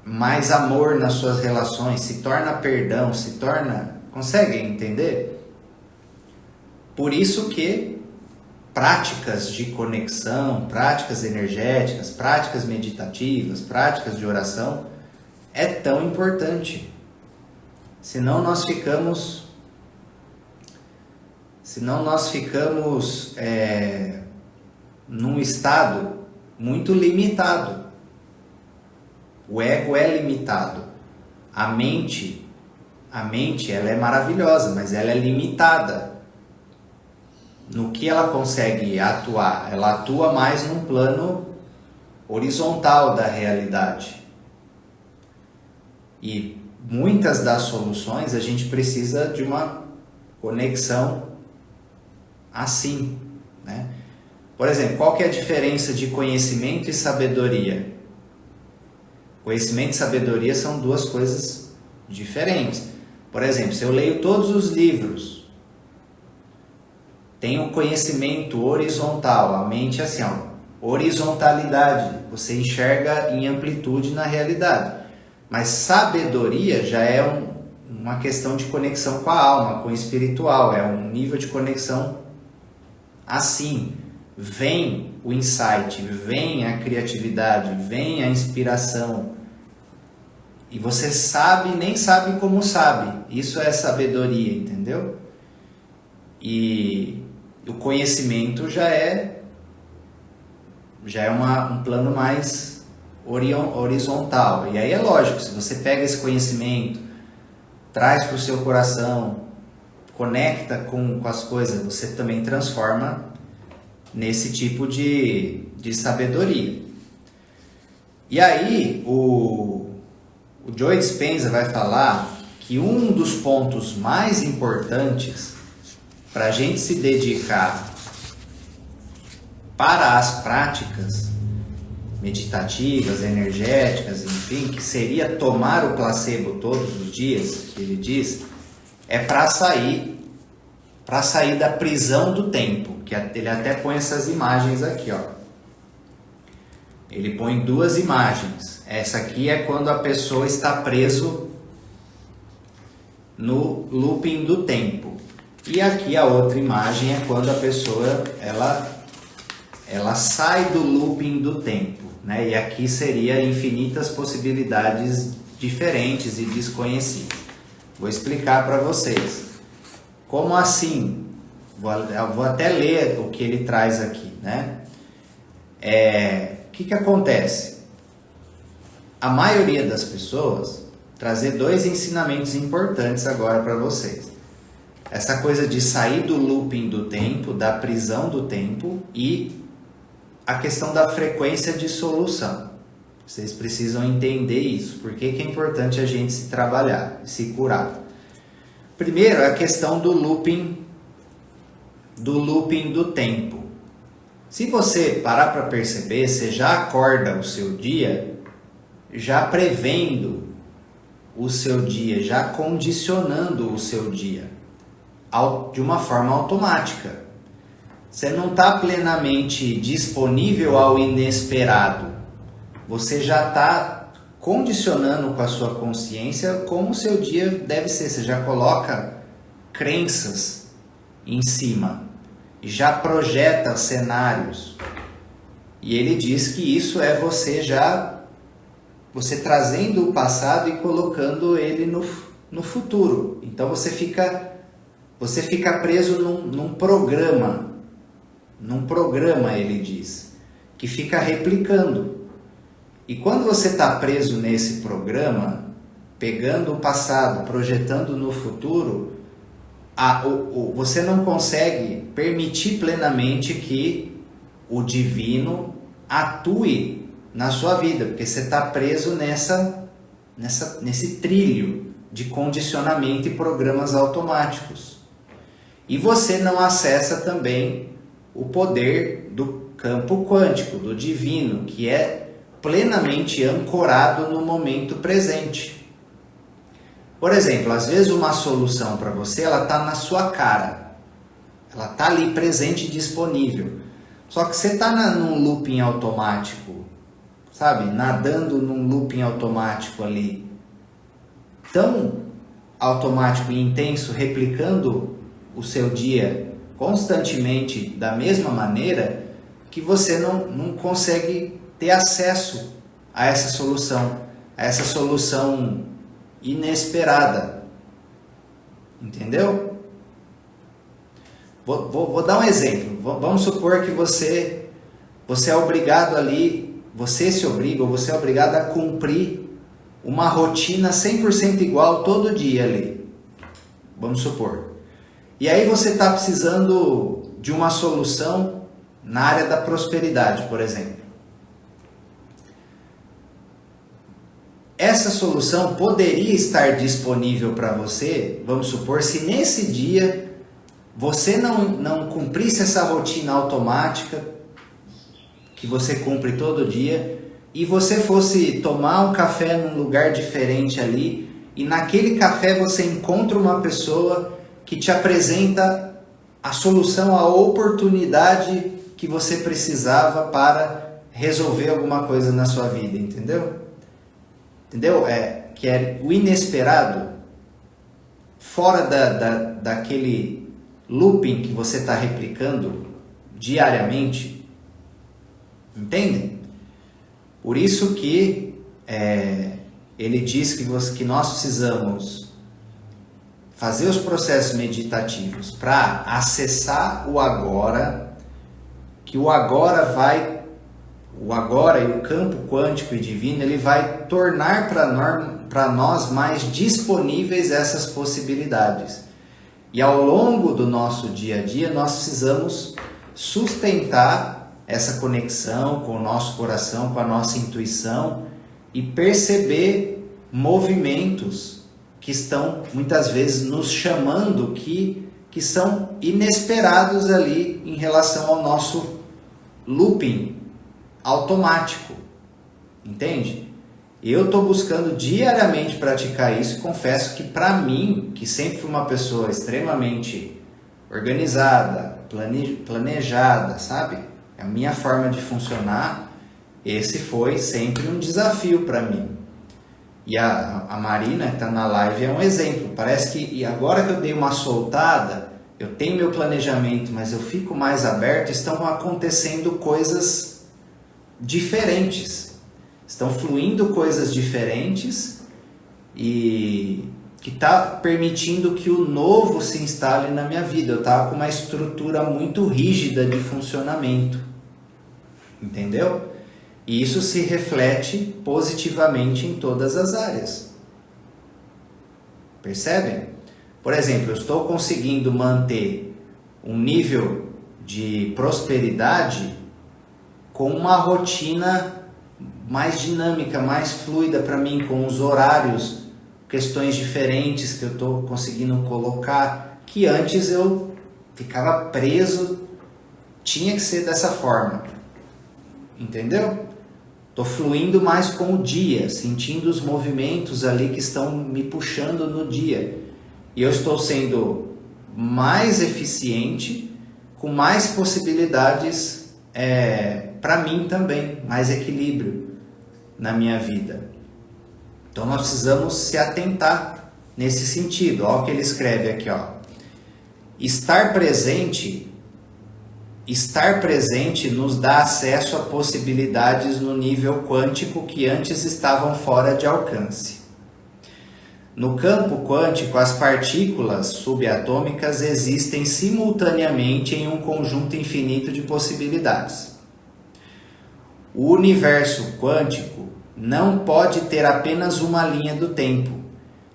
mais amor nas suas relações, se torna perdão, se torna... Conseguem entender? Por isso que práticas de conexão, práticas energéticas, práticas meditativas, práticas de oração é tão importante. Senão nós ficamos num estado muito limitado. O ego é limitado. A mente ela é maravilhosa, mas ela é limitada. No que ela consegue atuar? Ela atua mais num plano horizontal da realidade. E muitas das soluções a gente precisa de uma conexão assim, né? Por exemplo, qual que é a diferença de conhecimento e sabedoria? Conhecimento e sabedoria são duas coisas diferentes. Por exemplo, se eu leio todos os livros, tenho conhecimento horizontal, a mente é assim, ó, horizontalidade, você enxerga em amplitude na realidade. Mas sabedoria já é uma questão de conexão com a alma, com o espiritual, é um nível de conexão assim. Vem o insight, vem a criatividade, vem a inspiração. E você sabe, nem sabe como sabe. Isso é sabedoria, entendeu? E o conhecimento já é um plano mais horizontal. E aí é lógico, se você pega esse conhecimento, traz para o seu coração, conecta com as coisas, você também transforma nesse tipo de sabedoria. E aí o Joe Dispenza vai falar que um dos pontos mais importantes para a gente se dedicar para as práticas meditativas, energéticas, enfim, que seria tomar o placebo todos os dias, que ele diz, é para sair da prisão do tempo, que ele até põe essas imagens aqui, ó. Ele põe duas imagens. Essa aqui é quando a pessoa está preso no looping do tempo. E aqui a outra imagem é quando a pessoa ela sai do looping do tempo, né? E aqui seria infinitas possibilidades diferentes e desconhecidas. Vou explicar para vocês. Como assim? Vou até ler o que ele traz aqui, né? O que acontece? A maioria das pessoas, trazer dois ensinamentos importantes agora para vocês. Essa coisa de sair do looping do tempo, da prisão do tempo, e a questão da frequência de solução. Vocês precisam entender isso. Por que é importante a gente se trabalhar, se curar? Primeiro, é a questão do looping do tempo. Se você parar para perceber, você já acorda o seu dia já prevendo o seu dia, já condicionando o seu dia de uma forma automática. Você não está plenamente disponível ao inesperado. Você já está condicionando com a sua consciência como o seu dia deve ser. Você já coloca crenças em cima e já projeta cenários. E ele diz que isso é você trazendo o passado e colocando ele no futuro. Então você fica preso num programa, ele diz, que fica replicando. E quando você está preso nesse programa, pegando o passado, projetando no futuro, você não consegue permitir plenamente que o divino atue na sua vida, porque você está preso nesse trilho de condicionamento e programas automáticos. E você não acessa também o poder do campo quântico, do divino, que é plenamente ancorado no momento presente. Por exemplo, às vezes uma solução para você, ela está na sua cara. Ela está ali presente e disponível. Só que você está num looping automático, sabe? Nadando num looping automático ali. Tão automático e intenso, replicando o seu dia constantemente da mesma maneira, que você não consegue ter acesso a essa solução inesperada. Entendeu? Vou dar um exemplo. Vamos supor que você é obrigado ali, você se obriga, ou você é obrigado a cumprir uma rotina 100% igual todo dia ali. Vamos supor. E aí você está precisando de uma solução na área da prosperidade, por exemplo. Essa solução poderia estar disponível para você, vamos supor, se nesse dia você não cumprisse essa rotina automática que você cumpre todo dia e você fosse tomar um café num lugar diferente ali e naquele café você encontra uma pessoa que te apresenta a solução, a oportunidade que você precisava para resolver alguma coisa na sua vida, entendeu? Entendeu? Que é o inesperado, fora daquele looping que você está replicando diariamente. Entendem? Por isso que ele diz que nós precisamos fazer os processos meditativos para acessar o agora, que o agora vai o agora e o campo quântico e divino, ele vai tornar para nós mais disponíveis essas possibilidades. E ao longo do nosso dia a dia, nós precisamos sustentar essa conexão com o nosso coração, com a nossa intuição e perceber movimentos que estão muitas vezes nos chamando, que são inesperados ali em relação ao nosso looping automático, entende? Eu estou buscando diariamente praticar isso e confesso que para mim, que sempre fui uma pessoa extremamente organizada, planejada, sabe? É a minha forma de funcionar, esse foi sempre um desafio para mim. E a Marina, que está na live, é um exemplo. Parece que e agora que eu dei uma soltada, eu tenho meu planejamento, mas eu fico mais aberto, estão acontecendo coisas diferentes. Estão fluindo coisas diferentes e que está permitindo que o novo se instale na minha vida. Eu estava com uma estrutura muito rígida de funcionamento. Entendeu? E isso se reflete positivamente em todas as áreas. Percebem? Por exemplo, eu estou conseguindo manter um nível de prosperidade com uma rotina mais dinâmica, mais fluida para mim, com os horários, questões diferentes que eu estou conseguindo colocar, que antes eu ficava preso, tinha que ser dessa forma. Entendeu? Estou fluindo mais com o dia, sentindo os movimentos ali que estão me puxando no dia. E eu estou sendo mais eficiente, com mais possibilidades para mim também, mais equilíbrio na minha vida. Então nós precisamos se atentar nesse sentido. Olha o que ele escreve aqui, ó. Estar presente nos dá acesso a possibilidades no nível quântico que antes estavam fora de alcance. No campo quântico, as partículas subatômicas existem simultaneamente em um conjunto infinito de possibilidades. O universo quântico não pode ter apenas uma linha do tempo.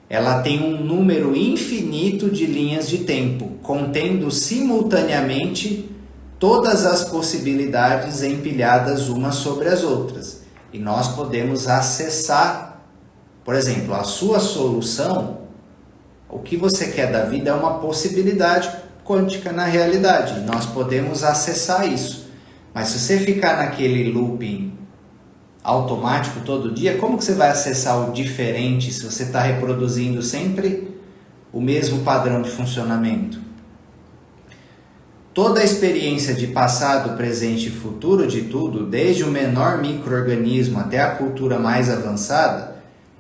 Ela tem um número infinito de linhas de tempo, contendo simultaneamente todas as possibilidades empilhadas umas sobre as outras. E nós podemos acessar, por exemplo, a sua solução, o que você quer da vida é uma possibilidade quântica na realidade. Nós podemos acessar isso. Mas se você ficar naquele looping automático todo dia, como que você vai acessar o diferente se você está reproduzindo sempre o mesmo padrão de funcionamento? Toda a experiência de passado, presente e futuro de tudo, desde o menor micro-organismo até a cultura mais avançada,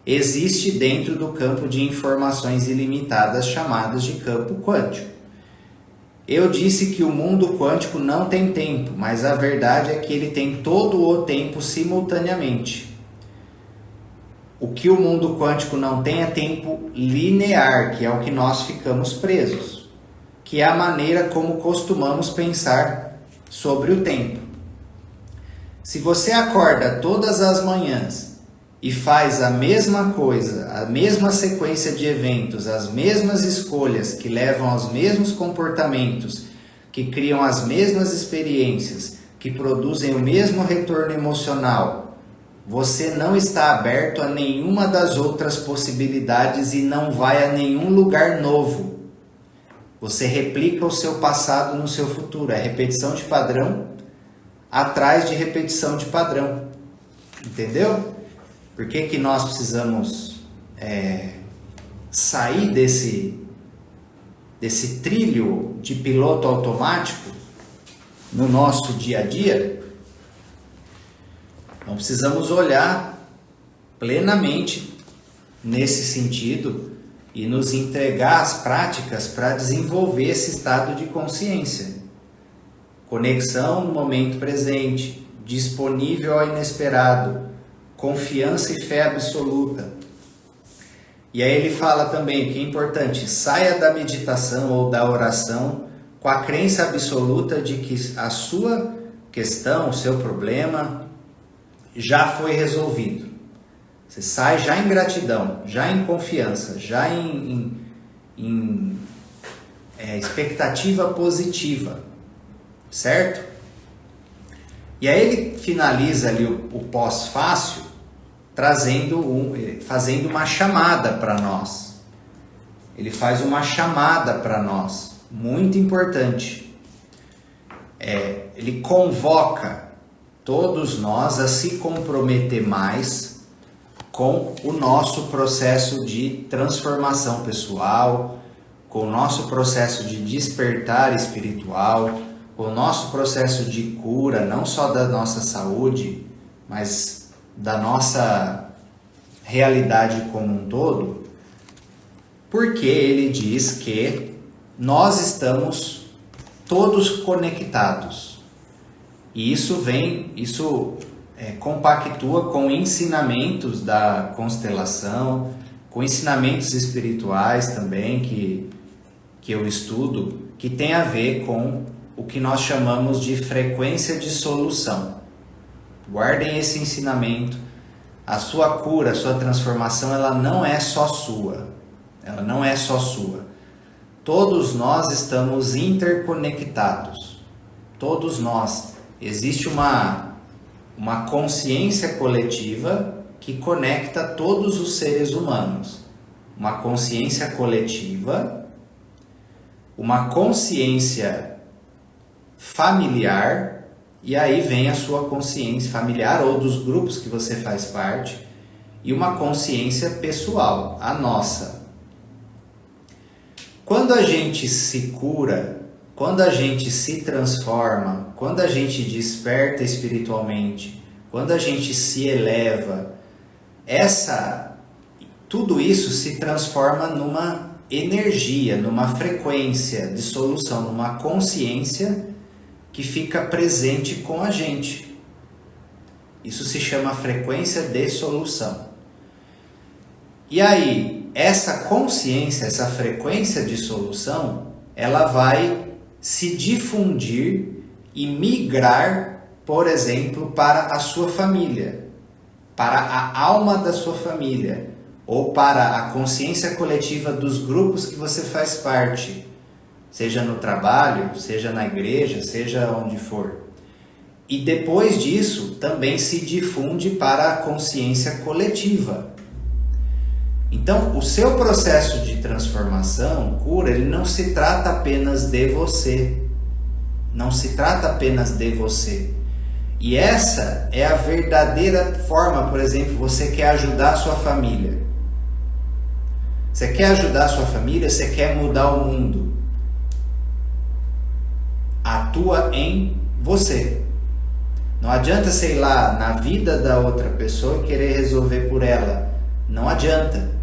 existe dentro do campo de informações ilimitadas chamadas de campo quântico. Eu disse que o mundo quântico não tem tempo, mas a verdade é que ele tem todo o tempo simultaneamente. O que o mundo quântico não tem é tempo linear, que é o que nós ficamos presos, que é a maneira como costumamos pensar sobre o tempo. Se você acorda todas as manhãs e faz a mesma coisa, a mesma sequência de eventos, as mesmas escolhas que levam aos mesmos comportamentos, que criam as mesmas experiências, que produzem o mesmo retorno emocional, você não está aberto a nenhuma das outras possibilidades e não vai a nenhum lugar novo. Você replica o seu passado no seu futuro. É repetição de padrão atrás de repetição de padrão. Entendeu? Por que que nós precisamos sair desse trilho de piloto automático no nosso dia a dia? Então precisamos olhar plenamente nesse sentido e nos entregar às práticas para desenvolver esse estado de consciência. Conexão no momento presente, disponível ao inesperado, confiança e fé absoluta. E aí ele fala também que é importante, saia da meditação ou da oração com a crença absoluta de que a sua questão, o seu problema, já foi resolvido. Você sai já em gratidão, já em confiança, já em expectativa positiva, certo? E aí ele finaliza ali o pós-fácil fazendo uma chamada para nós. Ele faz uma chamada para nós, muito importante. Ele convoca todos nós a se comprometer mais com o nosso processo de transformação pessoal, com o nosso processo de despertar espiritual, com o nosso processo de cura, não só da nossa saúde, mas da nossa realidade como um todo, porque ele diz que nós estamos todos conectados. E isso compactua com ensinamentos da constelação, com ensinamentos espirituais também que eu estudo, que tem a ver com o que nós chamamos de frequência de solução. Guardem esse ensinamento. A sua cura, a sua transformação, ela não é só sua. Ela não é só sua. Todos nós estamos interconectados. Todos nós. Existe uma consciência coletiva que conecta todos os seres humanos. Uma consciência coletiva, uma consciência familiar, e aí vem a sua consciência familiar ou dos grupos que você faz parte, e uma consciência pessoal, a nossa. Quando a gente se cura, quando a gente se transforma, quando a gente desperta espiritualmente, quando a gente se eleva, tudo isso se transforma numa energia, numa frequência de solução, numa consciência que fica presente com a gente. Isso se chama frequência de solução. E aí, essa consciência, essa frequência de solução, ela vai se difundir e migrar, por exemplo, para a sua família, para a alma da sua família, ou para a consciência coletiva dos grupos que você faz parte, seja no trabalho, seja na igreja, seja onde for. E depois disso, também se difunde para a consciência coletiva. Então, o seu processo de transformação, cura, ele não se trata apenas de você. Não se trata apenas de você. E essa é a verdadeira forma, por exemplo, você quer ajudar a sua família. Você quer ajudar a sua família, você quer mudar o mundo. Atua em você. Não adianta, sei lá, na vida da outra pessoa e querer resolver por ela. Não adianta.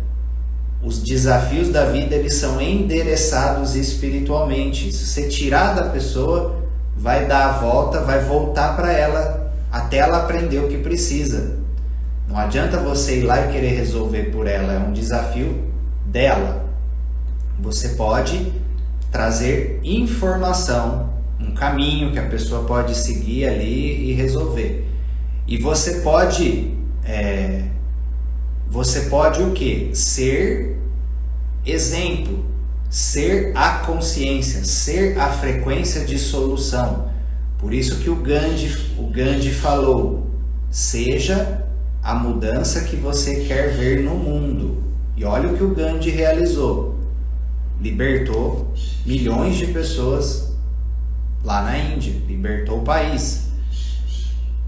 Os desafios da vida, eles são endereçados espiritualmente. Se você tirar da pessoa, vai dar a volta, vai voltar para ela, até ela aprender o que precisa. Não adianta você ir lá e querer resolver por ela, é um desafio dela. Você pode trazer informação, um caminho que a pessoa pode seguir ali e resolver. E você pode o quê? Ser exemplo, ser a consciência, ser a frequência de solução. Por isso que o Gandhi falou: seja a mudança que você quer ver no mundo. E olha o que o Gandhi realizou. Libertou milhões de pessoas lá na Índia, libertou o país.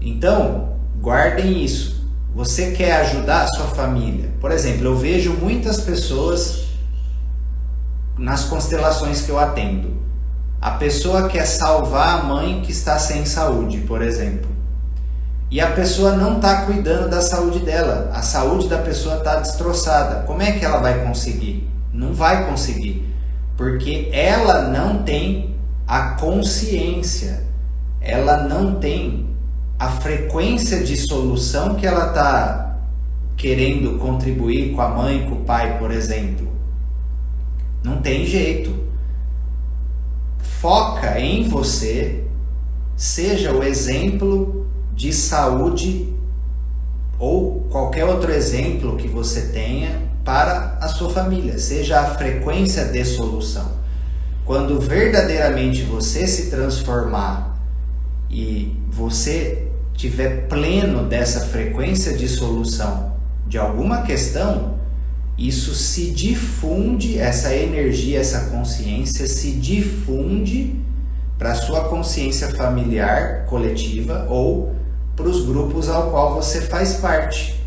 Então, guardem isso. Você quer ajudar a sua família? Por exemplo, eu vejo muitas pessoas nas constelações que eu atendo. A pessoa quer salvar a mãe que está sem saúde, por exemplo. E a pessoa não está cuidando da saúde dela. A saúde da pessoa está destroçada. Como é que ela vai conseguir? Não vai conseguir. Porque ela não tem a consciência. Ela não tem a frequência de solução que ela está querendo contribuir com a mãe, com o pai, por exemplo. Não tem jeito. Foca em você, seja o exemplo de saúde ou qualquer outro exemplo que você tenha para a sua família, seja a frequência de solução. Quando verdadeiramente você se transformar e você tiver pleno dessa frequência de solução de alguma questão, isso se difunde, essa energia, essa consciência se difunde para a sua consciência familiar coletiva ou para os grupos ao qual você faz parte.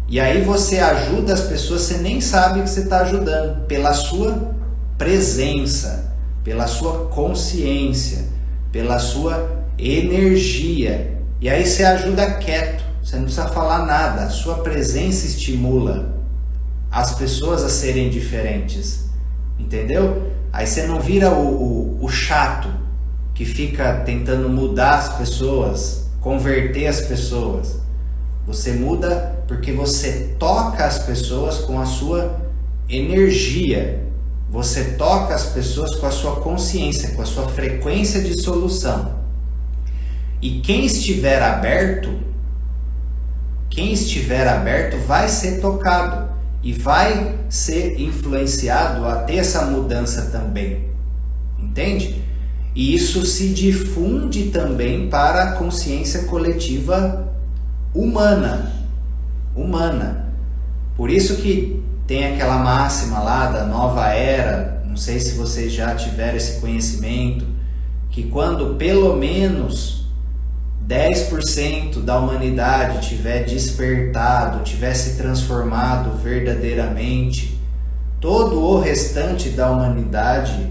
E aí você ajuda as pessoas, você nem sabe que você está ajudando, pela sua presença, pela sua consciência, pela sua energia. E aí você ajuda quieto, você não precisa falar nada, a sua presença estimula as pessoas a serem diferentes, entendeu? Aí você não vira o chato que fica tentando mudar as pessoas, converter as pessoas. Você muda porque você toca as pessoas com a sua energia. Você toca as pessoas com a sua consciência, com a sua frequência de solução. E quem estiver aberto vai ser tocado e vai ser influenciado a ter essa mudança também. Entende? E isso se difunde também para a consciência coletiva humana. Por isso que tem aquela máxima lá da nova era, não sei se vocês já tiveram esse conhecimento, que quando pelo menos 10% da humanidade tiver despertado, tiver se transformado verdadeiramente, todo o restante da humanidade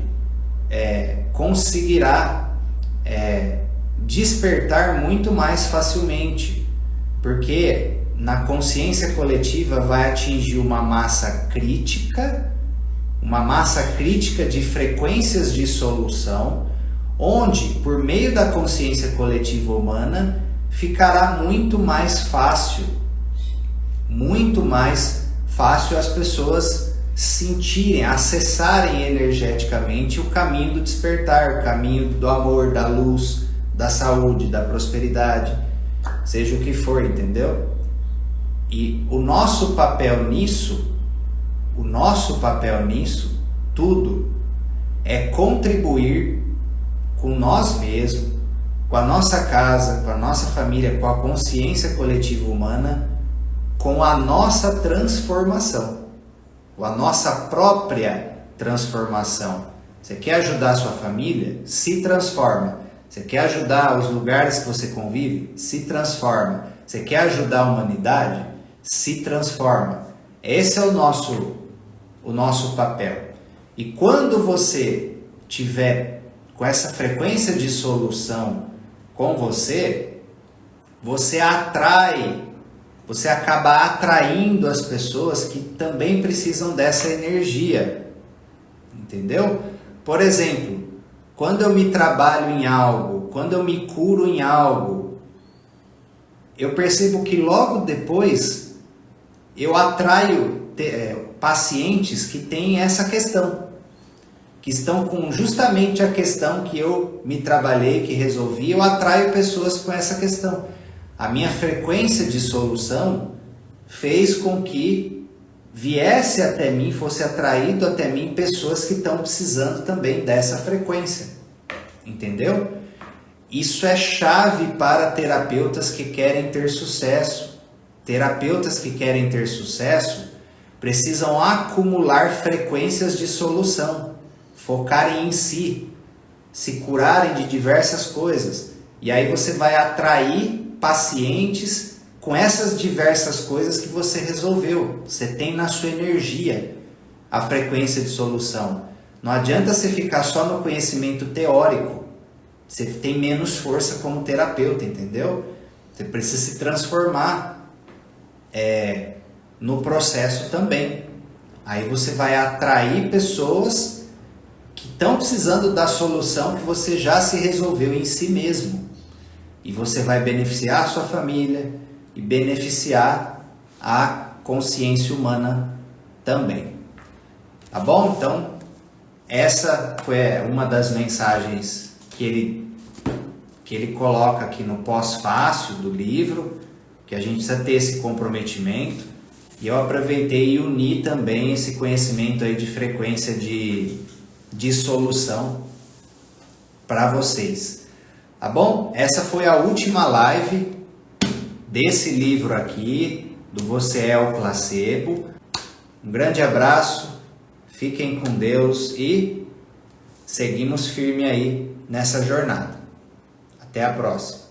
conseguirá despertar muito mais facilmente, porque na consciência coletiva vai atingir uma massa crítica de frequências de solução, onde, por meio da consciência coletiva humana, ficará muito mais fácil as pessoas sentirem, acessarem energeticamente o caminho do despertar, o caminho do amor, da luz, da saúde, da prosperidade, seja o que for, entendeu? E o nosso papel nisso tudo é contribuir com nós mesmos, com a nossa casa, com a nossa família, com a consciência coletiva humana, com a nossa transformação, com a nossa própria transformação. Você quer ajudar a sua família? Se transforma. Você quer ajudar os lugares que você convive? Se transforma. Você quer ajudar a humanidade? Se transforma. Esse é o nosso papel. E quando você tiver com essa frequência de solução com você acaba atraindo as pessoas que também precisam dessa energia, entendeu? Por exemplo, quando eu me trabalho em algo, quando eu me curo em algo, eu percebo que logo depois eu atraio pacientes que têm essa questão, que estão com justamente a questão que eu me trabalhei, que resolvi. Eu atraio pessoas com essa questão. A minha frequência de solução fez com que viesse até mim, fosse atraído até mim pessoas que estão precisando também dessa frequência. Entendeu? Isso é chave para terapeutas que querem ter sucesso. Terapeutas que querem ter sucesso precisam acumular frequências de solução, focarem em si, se curarem de diversas coisas. E aí você vai atrair pacientes com essas diversas coisas que você resolveu. Você tem na sua energia a frequência de solução. Não adianta você ficar só no conhecimento teórico. Você tem menos força como terapeuta, entendeu? Você precisa se transformar no processo também. Aí você vai atrair pessoas que estão precisando da solução que você já se resolveu em si mesmo. E você vai beneficiar a sua família e beneficiar a consciência humana também. Tá bom? Então, essa foi uma das mensagens que ele coloca aqui no pós-fácil do livro, que a gente precisa ter esse comprometimento, e eu aproveitei e uni também esse conhecimento aí de frequência de solução para vocês. Tá bom? Essa foi a última live desse livro aqui, do Você é o Placebo. Um grande abraço, fiquem com Deus e seguimos firme aí nessa jornada. Até a próxima.